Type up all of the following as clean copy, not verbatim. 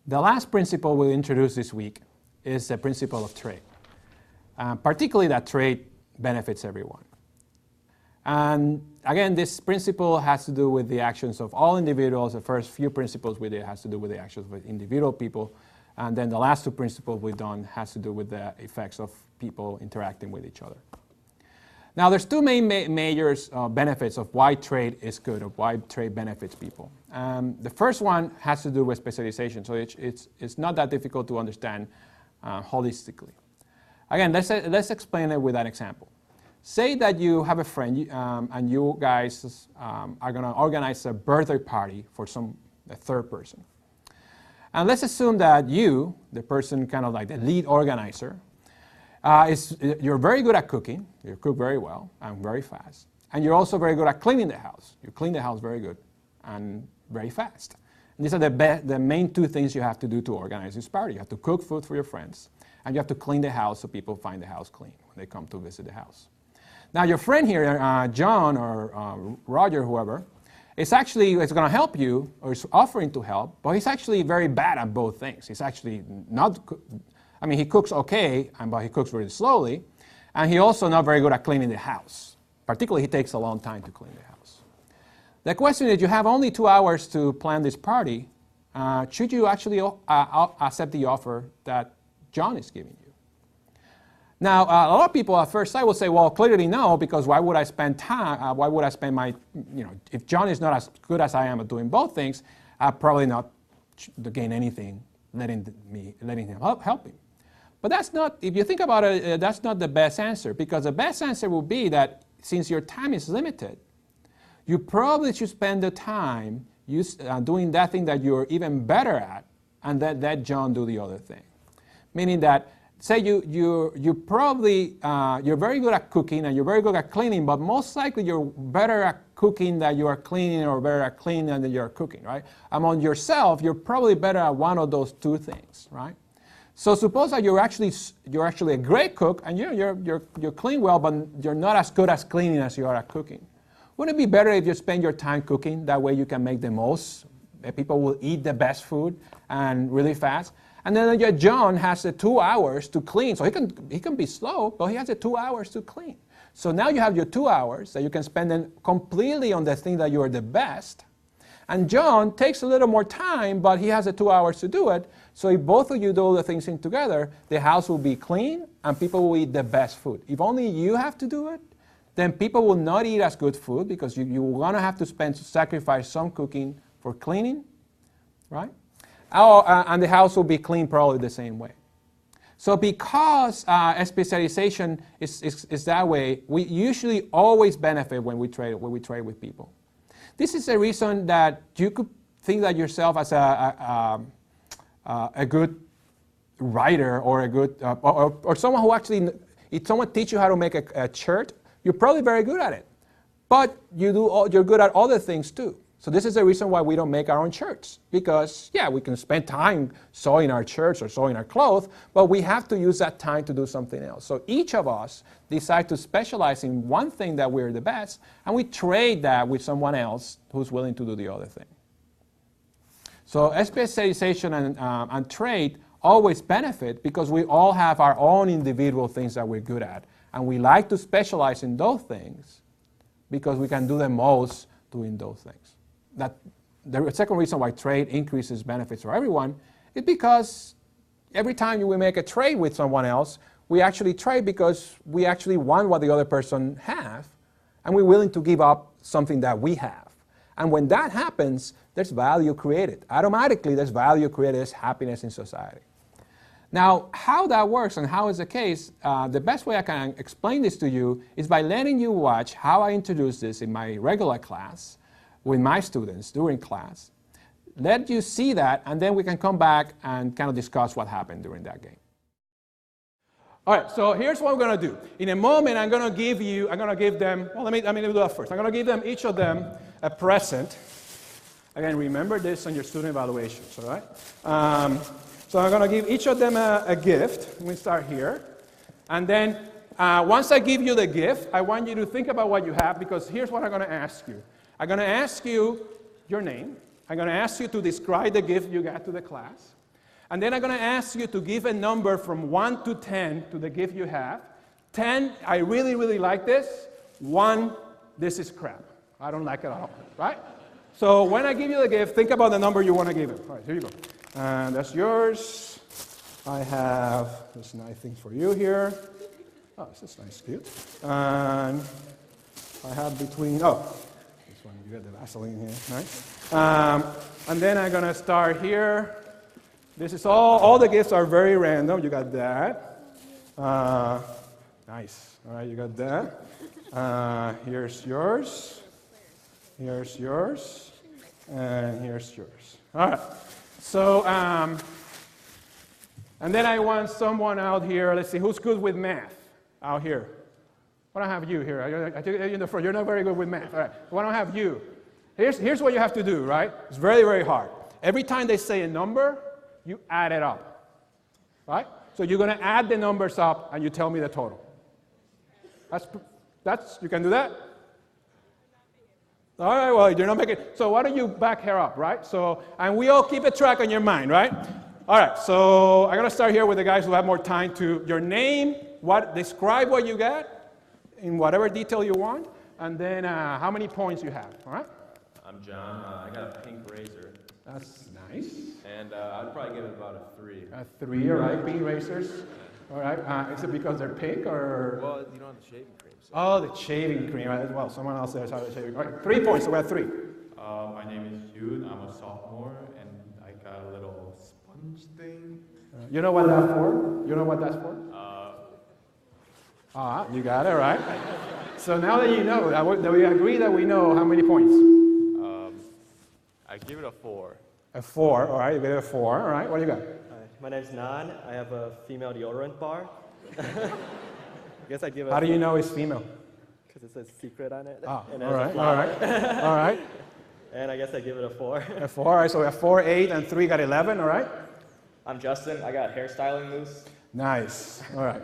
The last principle we'll introduce this week is the principle of trade, particularly that trade benefits everyone. And again, this principle has to do with the actions of all individuals. The first few principles we did has to do with the actions of individual people. And then the last two principles we've done has to do with the effects of people interacting with each other. Now, there's two main major benefits of why trade is good, or why trade benefits people. The first one has to do with specialization, so it's not that difficult to understand holistically. Again, let's explain it with an example. Say that you have a friend and you guys are going to organize a birthday party for a third person. And let's assume that you, the person kind of like the lead organizer, you're very good at cooking. You cook very well and very fast. And you're also very good at cleaning the house. You clean the house very good and very fast. And these are the main two things you have to do to organize this party. You have to cook food for your friends, and you have to clean the house so people find the house clean when they come to visit the house. Now, your friend here, John or Roger, whoever, is going to help you, or is offering to help, but he's actually very bad at both things. He's actually not... he cooks okay, but he cooks really slowly, and he's also not very good at cleaning the house. Particularly, he takes a long time to clean the house. The question is, you have only 2 hours to plan this party. Should you actually accept the offer that John is giving you? Now, a lot of people at first sight will say, well, clearly no, because why would I spend time, why would I spend my, if John is not as good as I am at doing both things, I'll probably not gain anything letting him help him. But that's not, if you think about it, that's not the best answer, because the best answer will be that since your time is limited, you probably should spend the time doing that thing that you're even better at, and let John do the other thing. Meaning that, say you probably, you're very good at cooking and you're very good at cleaning, but most likely you're better at cooking than you are cleaning, or better at cleaning than you're cooking, right? Among yourself, you're probably better at one of those two things, right? So suppose that you're actually a great cook and you clean well, but you're not as good at cleaning as you are at cooking. Wouldn't it be better if you spend your time cooking? That way you can make the most. People will eat the best food and really fast. And then John has the 2 hours to clean. So he can be slow, but he has the 2 hours to clean. So now you have your 2 hours that you can spend them completely on the thing that you are the best. And John takes a little more time, but he has the 2 hours to do it. So if both of you do all the things in together, the house will be clean and people will eat the best food. If only you have to do it, then people will not eat as good food, because you're going to have to sacrifice some cooking for cleaning, right? And the house will be clean probably the same way. So because specialization is that way, we usually always benefit when we trade with people. This is a reason that you could think that yourself as a good writer, or a good or someone who actually, if someone teach you how to make a shirt, you're probably very good at it. But you're good at other things too. So this is the reason why we don't make our own shirts, because yeah, we can spend time sewing our shirts or sewing our clothes, but we have to use that time to do something else. So each of us decide to specialize in one thing that we're the best, and we trade that with someone else who's willing to do the other thing. So specialization and trade always benefit, because we all have our own individual things that we're good at, and we like to specialize in those things because we can do the most doing those things. The second reason why trade increases benefits for everyone is because every time we make a trade with someone else, we actually trade because we actually want what the other person has, and we're willing to give up something that we have. And when that happens, there's value created. Automatically, there's value created, there's happiness in society. Now, how that works and how is the case, the best way I can explain this to you is by letting you watch how I introduce this in my regular class with my students during class. Let you see that, and then we can come back and kind of discuss what happened during that game. All right, so here's what we're going to do. In a moment, I'm going to give them, well, let me do that first. I'm going to give them, each of them, a present. Again, remember this on your student evaluations, all right? So I'm going to give each of them a gift. Let me start here. And then once I give you the gift, I want you to think about what you have, because here's what I'm going to ask you. I'm going to ask you your name. I'm going to ask you to describe the gift you got to the class. And then I'm going to ask you to give a number from 1 to 10 to the gift you have. 10, I really, really like this. 1, this is crap. I don't like it at all, right? So when I give you the gift, think about the number you want to give it. All right, here you go. And that's yours. I have this nice thing for you here. Oh, this is nice, cute. And I have between, this one, you got the Vaseline here, nice. And then I'm going to start here. This is all the gifts are very random. You got that. Nice. All right, you got that. Here's yours. Here's yours. And here's yours. All right. So, and then I want someone out here. Let's see, who's good with math out here? Why don't I have you here? I think you're in the front. You're not very good with math. All right. Why don't I have you? Here's what you have to do, right? It's very, very hard. Every time they say a number, you add it up, right? So you're going to add the numbers up, and you tell me the total. That's you can do that? All right, well, you're not making it. So why don't you back her up, right? So, and we all keep a track on your mind, right? All right, so I'm going to start here with the guys who have more time to your name, describe what you got in whatever detail you want, and then how many points you have, all right? I'm John. I got a pink razor. That's nice. And I'd probably give it about a 3. A 3, all right, pink razors. All right, is it because they're pink or? Well, you don't have the shaving cream. So. Oh, the shaving cream. Well, someone else there has the shaving cream. All right, 3 points, so we're at 3. My name is Jude. I'm a sophomore, and I got a little sponge thing. You know what that's for? You know what that's for? You got it, right? So now that you know, that we agree that we know how many points. I give it a 4. A 4, all right, you get a 4, all right, what do you got? My name's Nan. I have a female deodorant bar. I guess I'd give it. How do you know it's female? Because it says secret on it. Ah, and all right. All right. And I guess I'd give it a 4. A 4, all right, so we have 4, 8, and 3 got 11, all right? I'm Justin. I got hairstyling mousse. Nice, all right.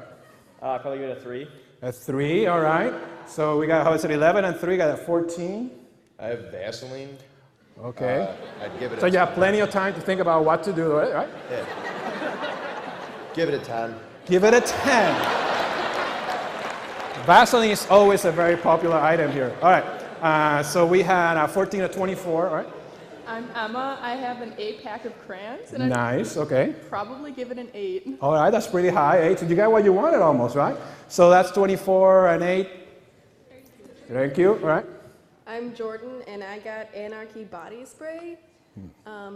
I'd probably give it a 3. A 3, all right. So we got, how is it, 11 and 3, got a 14. I have Vaseline. Okay. I'd give it So a you have plenty of time to think about what to do, right? yeah. Give it a 10. Give it a 10. Vaseline is always a very popular item here. All right. So we had 14 to 24, all right? I'm Emma. I have an 8-pack of crayons, and Nice, okay. I'd probably give it an 8. All right, that's pretty high, 8. So you got what you wanted almost, right? So that's 24 and 8. Thank you, all right? I'm Jordan, and I got Anarchy body spray.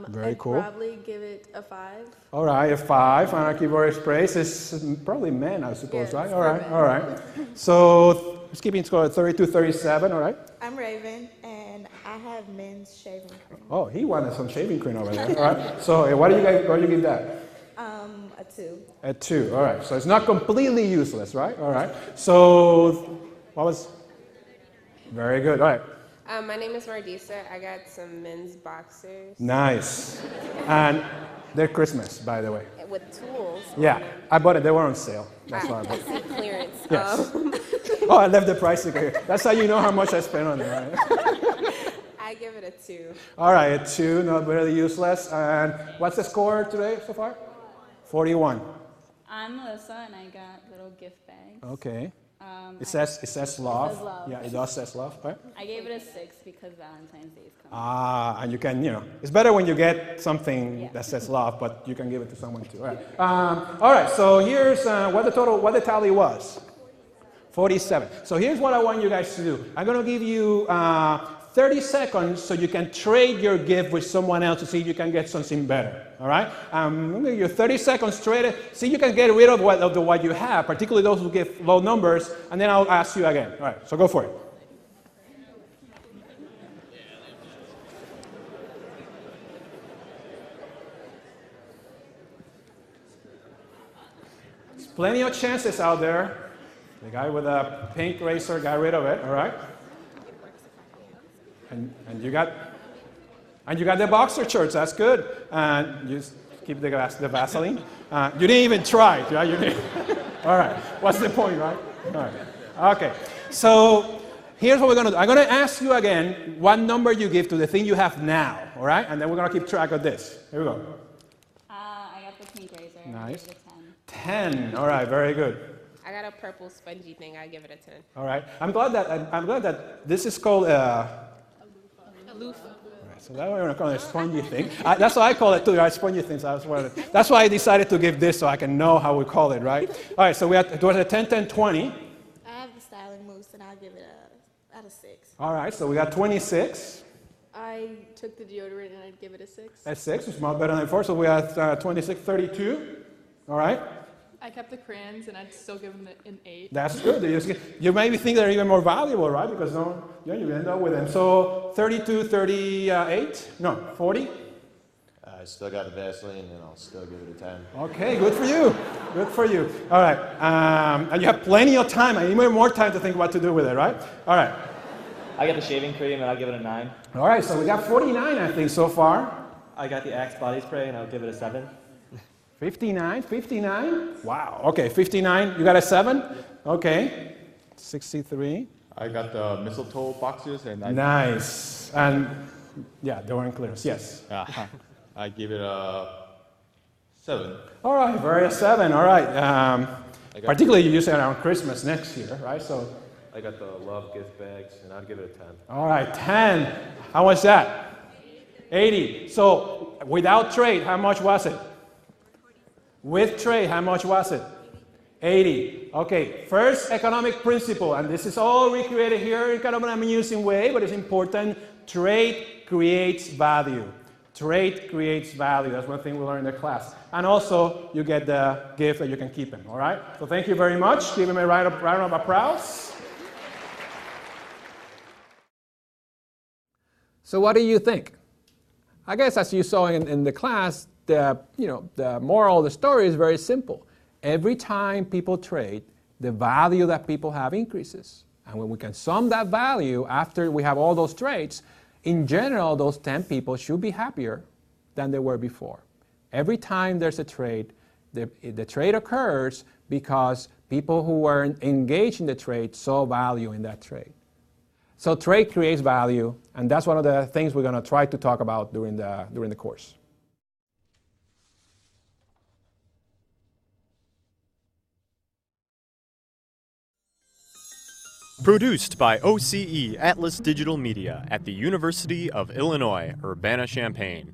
Very I'd cool. probably give it a 5. All right, a 5. Anarchy body sprays is probably men, I suppose, Yeah, right? it's All for right, men. all right. So let's keep it score 32, 37, all right? I'm Raven, and I have men's shaving cream. Oh, he wanted some shaving cream over there, all right? So what do you give that? A 2. A 2, all right. So it's not completely useless, right? All right. So what was? Very good, all right. My name is Mardisa. I got some men's boxers. Nice. And they're Christmas, by the way. With tools. Yeah, I bought it. They were on sale. That's why I bought it. Clearance. Yes. Oh, I left the price here. That's how you know how much I spent on it, right? I give it a 2. All right, a 2, not really useless. And what's the score today so far? 41. I'm Melissa, and I got little gift bags. Okay. It says love. It says love. Yeah, it does says love, right? I gave it a 6 because Valentine's Day is coming. And you can, it's better when you get something that says love, but you can give it to someone too. All right. All right. So here's what the tally was. 47. So here's what I want you guys to do. I'm going to give you 30 seconds so you can trade your gift with someone else to see if you can get something better. All right? I'm going to give you 30 seconds, trade it, see if you can get rid of what you have, particularly those who give low numbers, and then I'll ask you again. All right, so go for it. There's plenty of chances out there. The guy with a pink razor got rid of it, all right? And you got the boxer shorts, that's good. And you just keep the Vaseline. You didn't even try, right? You didn't. All right, what's the point, right? All right, okay. So here's what we're gonna do. I'm gonna ask you again what number you give to the thing you have now, all right? And then we're gonna keep track of this. Here we go. I got the Nice. I give it a 10. 10. All right, very good. I got a purple spongy thing. I give it a 10. All right. I'm glad that this is called Aloof. so that way we're not calling it a spongy thing. That's what I call it too, right? Spongy things. That's why I decided to give this so I can know how we call it, right? All right, so it was a 10, 10, 20. I have the styling mousse, and I'll give it out of 6. All right, so we got 26. I took the deodorant and I'd give it a 6. That's 6, which is much better than before. So we have 26, 32. All right. I kept the crayons and I'd still give them an 8. That's good. You maybe think they're even more valuable, right? Because you end up with them. So 32, 38, no, 40. I still got the Vaseline, and I'll still give it a 10. Okay, good for you. Good for you. All right. And you have plenty of time. I need more time to think what to do with it, right? All right. I got the shaving cream and I'll give it a 9. All right, so we got 49, I think, so far. I got the Axe body spray, and I'll give it a 7. 59, 59. Wow. Okay, 59. You got a 7? Okay. 63. I got the mistletoe boxes and Nice. And yeah, they were in clearance. Yes. I give it a 7. All right, very a 7. All right. Particularly you use it around Christmas next year, right? So. I got the love gift bags, and I'd give it a 10. All right, 10. How much that? 80. So without trade, how much was it? With trade, how much was it? 80. Okay, first economic principle, and this is all recreated here in kind of an amusing way, but it's important. Trade creates value. Trade creates value. That's one thing we learned in the class. And also, you get the gift that you can keep them, all right? So thank you very much. Give him a round of applause. So what do you think? I guess as you saw in the class, the moral of the story is very simple. Every time people trade, the value that people have increases. And when we can sum that value after we have all those trades, in general, those 10 people should be happier than they were before. Every time there's a trade, the trade occurs because people who were engaged in the trade saw value in that trade. So trade creates value, and that's one of the things we're going to try to talk about during the course. Produced by OCE Atlas Digital Media at the University of Illinois, Urbana-Champaign.